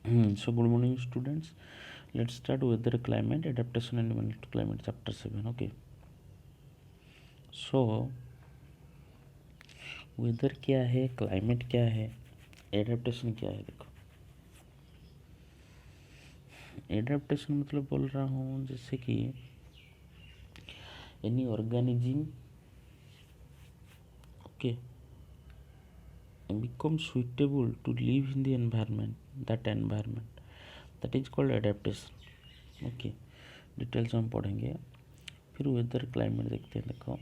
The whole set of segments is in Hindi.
So good morning students. Let's start weather, climate, adaptation and management to climate chapter 7. Okay. So weather क्या है, climate क्या है, adaptation क्या है? देखो, adaptation मतलब बोल रहा हूँ जैसे कि any organism okay become suitable to live in the environment, that is called adaptation. Okay, details हम पढ़ेंगे. फिर वेदर क्लाइमेट देखते हैं. देखो,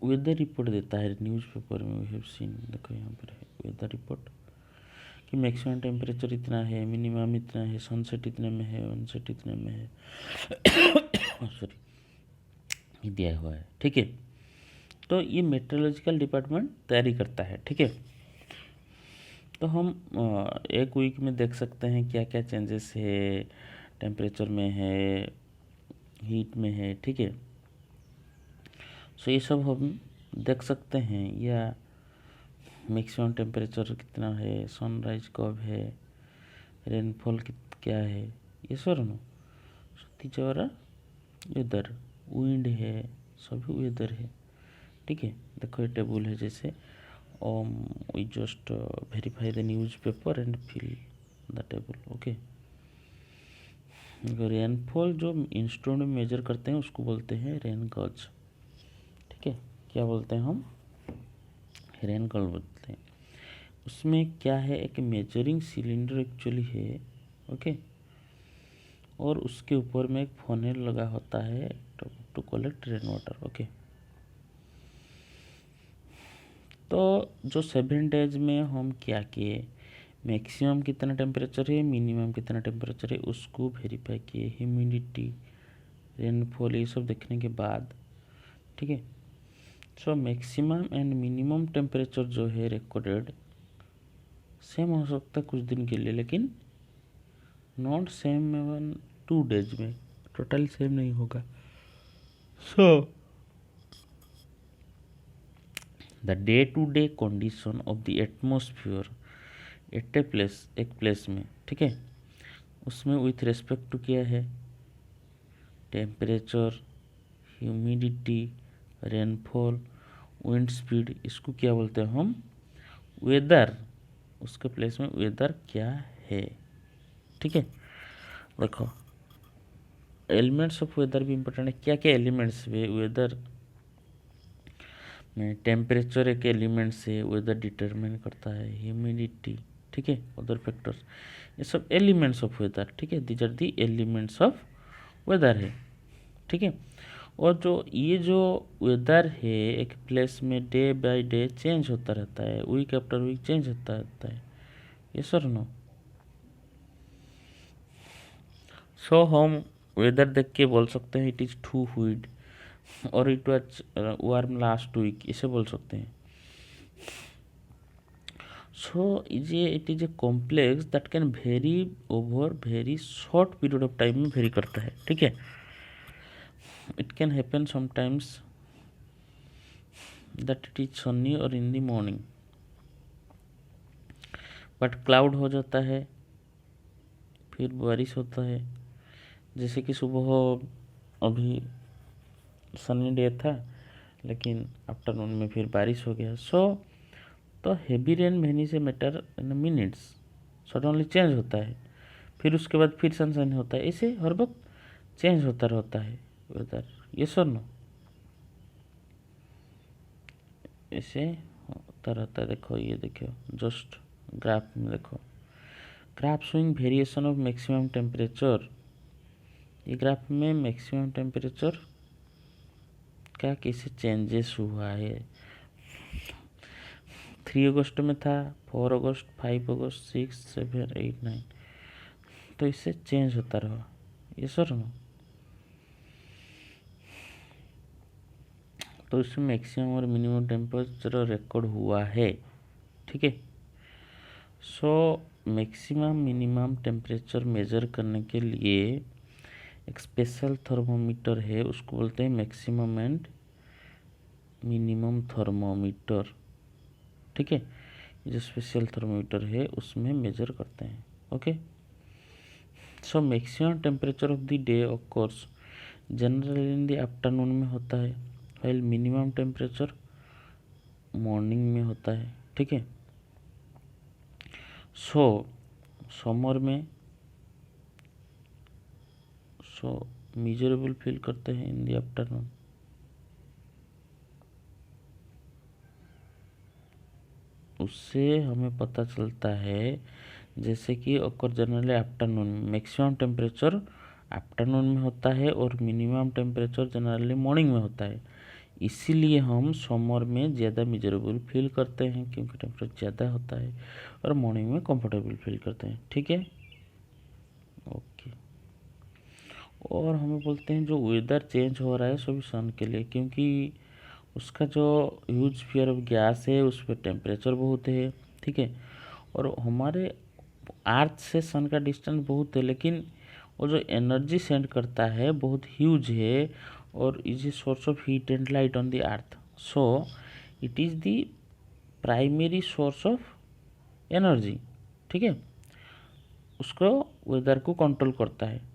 वेदर रिपोर्ट देता है न्यूज़पेपर में. वी हैव सीन, देखो यहाँ पर है वेदर रिपोर्ट कि मैक्सिमम टेम्परेचर इतना है, मिनिमम इतना है, सनसेट इतने में है, वनसेट इतने में है. सॉरी, दिया हुआ है. ठीक है, तो ये मेट्रोलॉजिकल डिपार्टमेंट तैयारी करता है. ठीक है, तो हम एक वीक में देख सकते हैं क्या क्या चेंजेस है, टेम्परेचर में है, हीट में है. ठीक है, सो ये सब हम देख सकते हैं. या मैक्सिमम टेम्परेचर कितना है, सनराइज कब है, रेनफॉल क्या है, ये सब नो तीसरा वेदर, विंड है, सभी वेदर है. ठीक है, देखो ये टेबल है. जैसे we just verify the newspaper and fill the table. Okay, rainfall जो इंस्ट्रूमेंट में मेजर करते हैं उसको बोलते हैं रेन गॉज. ठीक है, क्या बोलते हैं हम? रेन गॉज बोलते हैं. उसमें क्या है, एक मेजरिंग सिलेंडर एक्चुअली है. ओके, और उसके ऊपर में एक फनेल लगा होता है to collect rain water. Okay, तो जो 7 डेज में हम क्या किए, मैक्सिमम कितना टेम्परेचर है, मिनिमम कितना टेम्परेचर है, उसको वेरीफाई किए. ह्यूमिडिटी, रेनफॉल, ये सब देखने के बाद. ठीक है, so maximum and minimum temperature जो है रिकॉर्डेड सेम हो सकता है कुछ दिन के लिए, लेकिन नॉट सेम 2 डेज में, टोटल सेम नहीं होगा. So the day to day condition of the atmosphere at a place, एक प्लेस में. ठीक है, उसमें विथ रेस्पेक्ट टू क्या है, temperature, humidity, rainfall, wind speed, इसको क्या बोलते हैं हम? वेदर. उसके प्लेस में वेदर क्या है. ठीक है, देखो एलिमेंट्स ऑफ वेदर भी इंपॉर्टेंट है. क्या क्या एलिमेंट्स है वेदर में? टेम्परेचर एक एलिमेंट से वेदर डिटरमाइन करता है, ह्यूमिडिटी. ठीक है, अदर फैक्टर्स, ये सब एलिमेंट्स ऑफ वेदर. ठीक है, these are the elements of weather है. ठीक है, और जो ये जो वेदर है एक प्लेस में डे बाय डे चेंज होता रहता है, वीक आफ्टर वीक चेंज होता रहता है. ये सर नो. सो हम वेदर देख के बोल सकते हैं इट इज़ टू ह्यूमिड और it was warm last week, इसे बोल सकते हैं. So it is a complex that can vary over very short period of time में वेरी करता है. ठीक है, it can happen sometimes that it is sunny और in the morning, but cloud हो जाता है, फिर बारिश होता है. जैसे कि सुबह अभी सनी डे था, लेकिन आफ्टरनून में फिर बारिश हो गया. सो तो हेवी रेन वेनी से matter in minutes suddenly change होता है, फिर उसके बाद फिर सनशाइन होता है. इसे हर वक्त चेंज होता रहता है वेदर. ये सुनो, ऐसे होता रहता है. देखो ये देखो, जस्ट ग्राफ में देखो, graph showing variation of maximum temperature. ये ग्राफ में मैक्सिमम टेम्परेचर का कैसे चेंजेस हुआ है. 3 अगस्त में था, 4 अगस्त, 5 अगस्त, 6, 7, 8, 9, तो इससे चेंज होता रहा. ये सर नो, तो इसमें मैक्सिमम और मिनिमम टेम्परेचर रिकॉर्ड हुआ है. ठीक है, so maximum minimum temperature measure करने के लिए एक स्पेशल थर्मोमीटर है, उसको बोलते हैं मैक्सिमम एंड मिनिमम थर्मोमीटर. ठीक है, जो स्पेशल थर्मोमीटर है उसमें मेजर करते हैं। Okay, so maximum temperature of the day of course generally in the afternoon में होता है, व्हाइल मिनिमम टेम्परेचर मॉर्निंग में होता है। ठीक है, सो समर में मिजरेबल फील करते हैं इन द आफ्टरनून। उससे हमें पता चलता है जैसे कि occur generally afternoon maximum temperature afternoon में होता है और मिनिमम टेम्परेचर जनरली मॉर्निंग में होता है। इसीलिए हम समर में ज़्यादा मिजरेबल फील करते हैं क्योंकि टेम्परेचर ज़्यादा होता है, और मॉर्निंग में कंफर्टेबल फील करते हैं। ठीक है, ओके। और हमें बोलते हैं जो वेदर चेंज हो रहा है सभी सन के लिए, क्योंकि उसका जो ह्यूज स्फीयर ऑफ गैस है उस पर टेम्परेचर बहुत है। ठीक है, और हमारे अर्थ से सन का डिस्टेंस बहुत है, लेकिन वो जो एनर्जी सेंड करता है बहुत ह्यूज है और is a source of heat and light on the earth. So it is the primary source of energy. ठीक है, उसको वेदर को कंट्रोल करता है।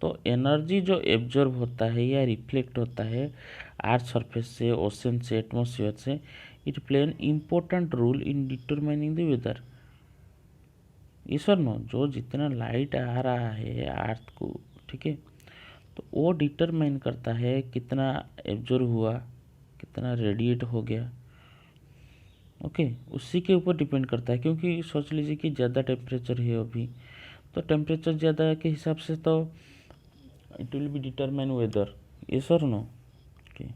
तो एनर्जी जो एब्जॉर्ब होता है या रिफ्लेक्ट होता है अर्थ सरफेस से, ओशन से, एटमॉस्फेयर से, it play an important role in determining the weather. इस और नो, जो जितना लाइट आ रहा है अर्थ को, ठीक है, तो वो डिटरमाइन करता है कितना एब्जॉर्ब हुआ, कितना रेडिएट हो गया। ओके, उसी के ऊपर डिपेंड करता है, क्योंकि सोच लीजिए कि ज़्यादा टेम्परेचर है अभी, तो टेम्परेचर ज़्यादा के हिसाब से तो it will be determine weather. Yes or no? Okay,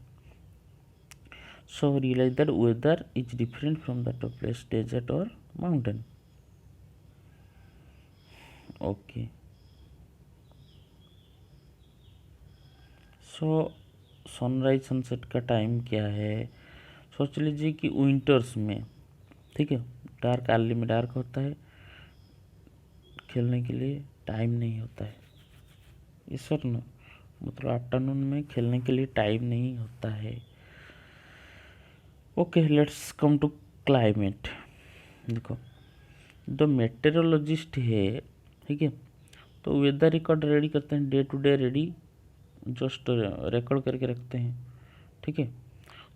so realize that weather is different from that of place, desert or mountain. Okay, so sunrise sunset का टाइम क्या है? सोच लीजिए कि विंटर्स में, ठीक है, डार्क अर्ली में डार्क होता है, खेलने के लिए टाइम नहीं होता है। इस और नो, मतलब आफ्टरनून में खेलने के लिए टाइम नहीं होता है। Okay, let's come to climate. देखो, जो मेटेरोलॉजिस्ट है, ठीक है, तो वेदर रिकॉर्ड रेडी करते हैं, day to day ready just record करके रखते हैं। ठीक है,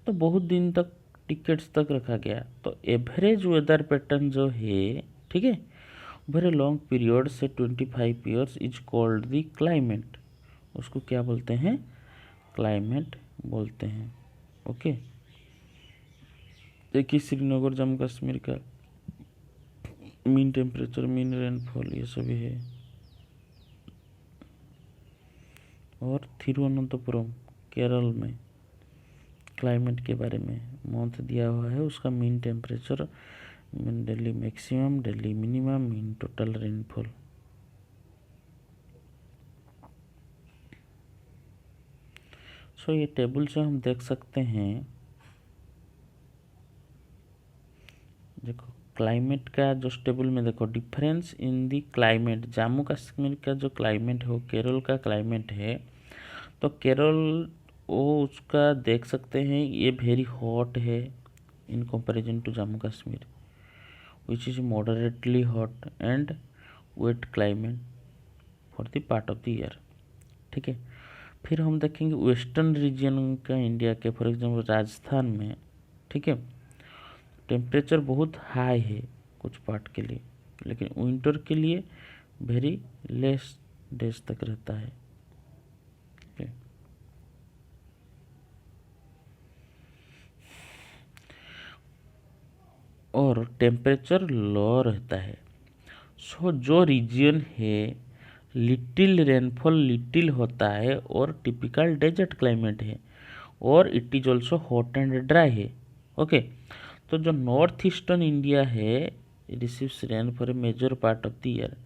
तो बहुत दिन तक, टिकेट्स तक रखा गया। तो एवरेज वेदर पैटर्न जो है, ठीक है, वेरी लॉन्ग पीरियड से 25 years is called the climate. उसको क्या बोलते हैं? क्लाइमेट बोलते हैं। ओके, देखिए श्रीनगर जम्मू कश्मीर का मीन टेम्परेचर, मीन रेनफॉल ये सभी है। और थिरुवनंतपुरम केरल में क्लाइमेट के बारे में मंथ दिया हुआ है, उसका mean temperature, mean daily maximum, daily minimum, mean total rainfall. So ये टेबल से हम देख सकते हैं, देखो क्लाइमेट का जो टेबल में देखो, difference in the climate, Jammu Kashmir का जो क्लाइमेट है वो केरल का क्लाइमेट है। तो केरल वो उसका देख सकते हैं, ये वेरी हॉट है in comparison to Jammu Kashmir, which is moderately hot and wet climate for the part of the year. ठीक है, फिर हम देखेंगे वेस्टर्न रीजन का इंडिया के, फॉर एग्जाम्पल राजस्थान में, ठीक है, टेम्परेचर बहुत हाई है कुछ पार्ट के लिए, लेकिन विंटर के लिए वेरी लेस डेज तक रहता है। okay. और टेम्परेचर लो रहता है। सो जो रीजन है लिटिल रेनफॉल लिटिल होता है और टिपिकल डेजर्ट क्लाइमेट है, और it is also hot and dry है। ओके, तो जो नॉर्थ ईस्टर्न इंडिया है receives rain for a major part of the year,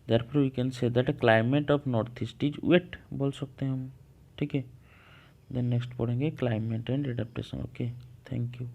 therefore we can say that climate of north east is wet बोल सकते हैं हम। ठीक है, देन नेक्स्ट पढ़ेंगे climate and adaptation. Okay, thank you.